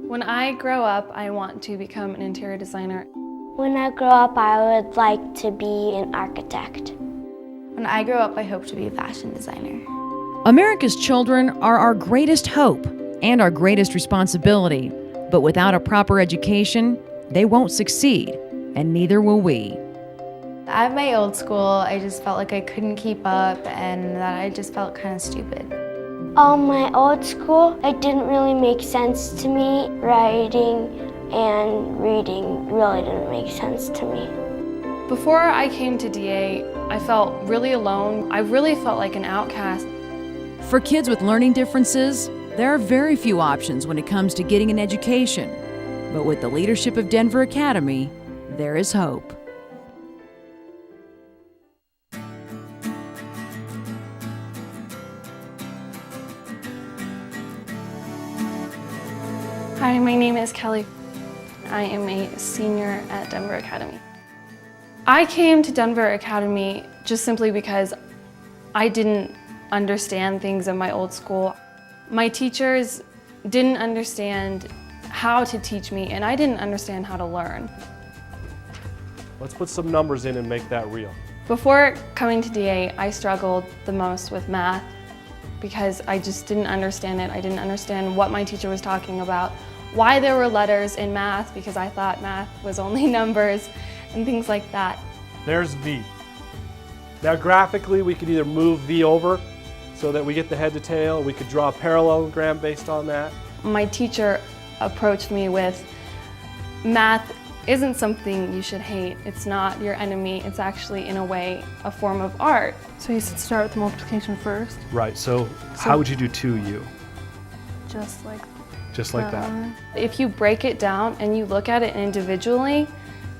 When I grow up, I want to become an interior designer. When I grow up, I would like to be an architect. When I grow up, I hope to be a fashion designer. America's children are our greatest hope and our greatest responsibility, but without a proper education, they won't succeed, and neither will we. At my old school, I just felt like I couldn't keep up and that I just felt kind of stupid. My old school, it didn't really make sense to me. Writing and reading really didn't make sense to me. Before I came to DA, I felt really alone. I really felt like an outcast. For kids with learning differences, there are very few options when it comes to getting an education. But with the leadership of Denver Academy, there is hope. Hi, my name is Kelly. I am a senior at Denver Academy. I came to Denver Academy just simply because I didn't understand things in my old school. My teachers didn't understand how to teach me, and I didn't understand how to learn. Let's put some numbers in and make that real. Before coming to DA, I struggled the most with math because I just didn't understand it. I didn't understand what my teacher was talking about, why there were letters in math, because I thought math was only numbers and things like that. There's V. Now graphically, we could either move V over so that we get the head to tail, we could draw a parallelogram based on that. My teacher approached me with, math isn't something you should hate. It's not your enemy. It's actually, in a way, a form of art. So you should start with the multiplication first? Right, so how would you do 2U? Just like that. If you break it down and you look at it individually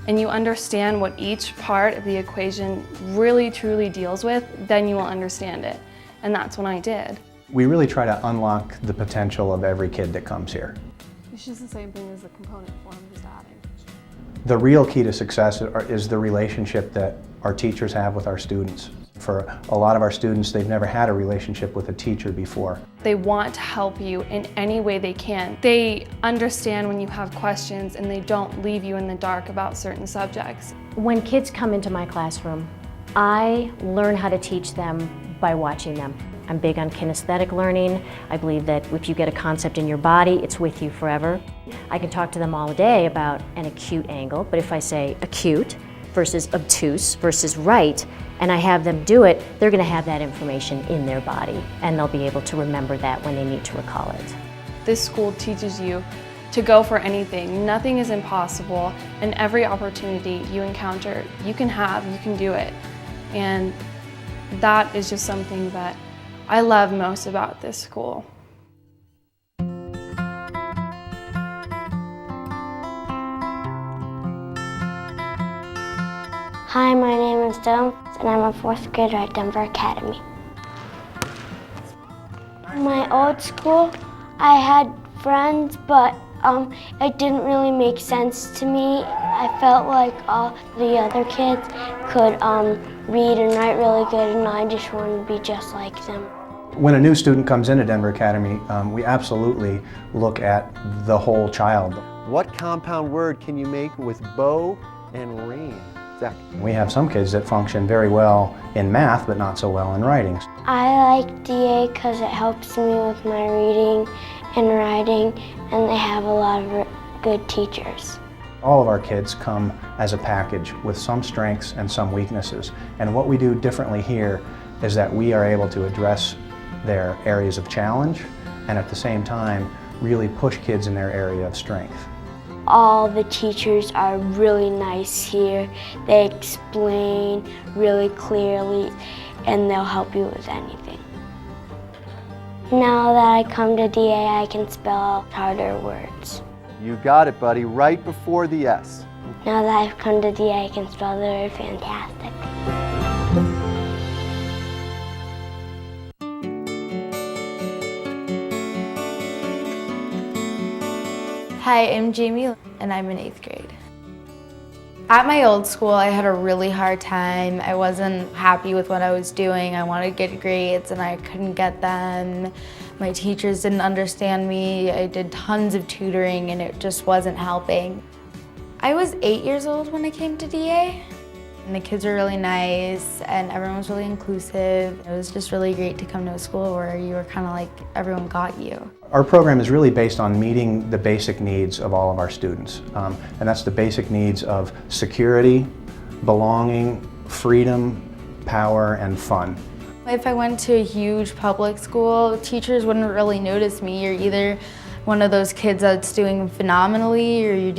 and you understand what each part of the equation really truly deals with, then you will understand it. And that's what I did. We really try to unlock the potential of every kid that comes here. it's just the same thing as the component form, just adding. The real key to success is the relationship that our teachers have with our students. For a lot of our students, they've never had a relationship with a teacher before. They want to help you in any way they can. They understand when you have questions and they don't leave you in the dark about certain subjects. When kids come into my classroom, I learn how to teach them by watching them. I'm big on kinesthetic learning. I believe that if you get a concept in your body, it's with you forever. I can talk to them all day about an acute angle, but if I say acute versus obtuse versus right, and I have them do it, they're going to have that information in their body, and they'll be able to remember that when they need to recall it. This school teaches you to go for anything. Nothing is impossible, and every opportunity you encounter, you can have, you can do it. And that is just something that I love most about this school. Hi, my name is Dylan, and I'm a fourth grader at Denver Academy. In my old school, I had friends, but it didn't really make sense to me. I felt like all the other kids could read and write really good, and I just wanted to be just like them. When a new student comes into Denver Academy, we absolutely look at the whole child. What compound word can you make with bow and rain? Zach. We have some kids that function very well in math, but not so well in writing. I like DA because it helps me with my reading and writing, and they have a lot of good teachers. All of our kids come as a package with some strengths and some weaknesses. And what we do differently here is that we are able to address their areas of challenge and at the same time really push kids in their area of strength. All the teachers are really nice here. They explain really clearly and they'll help you with anything. Now that I come to DA, I can spell harder words. You got it, buddy, right before the S. Now that I've come to DA, I can spell the word fantastic. Hi, I'm Jamie, and I'm in 8th grade. At my old school, I had a really hard time. I wasn't happy with what I was doing. I wanted good grades and I couldn't get them. My teachers didn't understand me. I did tons of tutoring and it just wasn't helping. I was 8 years old when I came to DA. And the kids were really nice and everyone was really inclusive. It was just really great to come to a school where you were kind of like everyone got you. Our program is really based on meeting the basic needs of all of our students. And that's the basic needs of security, belonging, freedom, power, and fun. If I went to a huge public school, teachers wouldn't really notice me. You're either one of those kids that's doing phenomenally or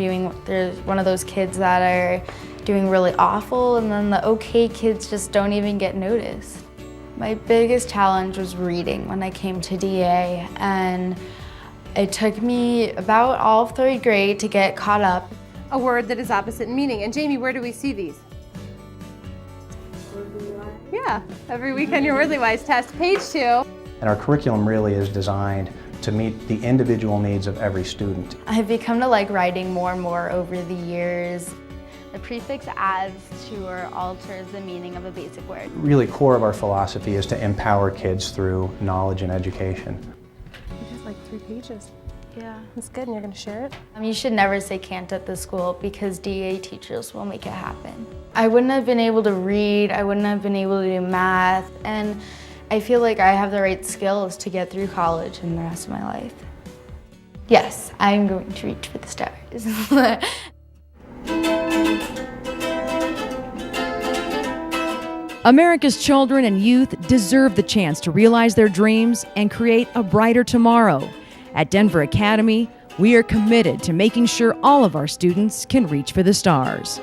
there's one of those kids that are doing really awful, and then the okay kids just don't even get noticed. My biggest challenge was reading when I came to DA, and it took me about all of 3rd grade to get caught up. A word that is opposite in meaning. And Jamie, where do we see these? Yeah, every week on your Wordly Wise test, page 2. And our curriculum really is designed to meet the individual needs of every student. I've become to like writing more and more over the years. The prefix adds to or alters the meaning of a basic word. Really core of our philosophy is to empower kids through knowledge and education. It's just like 3 pages. Yeah. That's good, and you're gonna share it? You should never say can't at the school because DA teachers will make it happen. I wouldn't have been able to read, I wouldn't have been able to do math, and I feel like I have the right skills to get through college and the rest of my life. Yes, I'm going to reach for the stars. America's children and youth deserve the chance to realize their dreams and create a brighter tomorrow. At Denver Academy, we are committed to making sure all of our students can reach for the stars.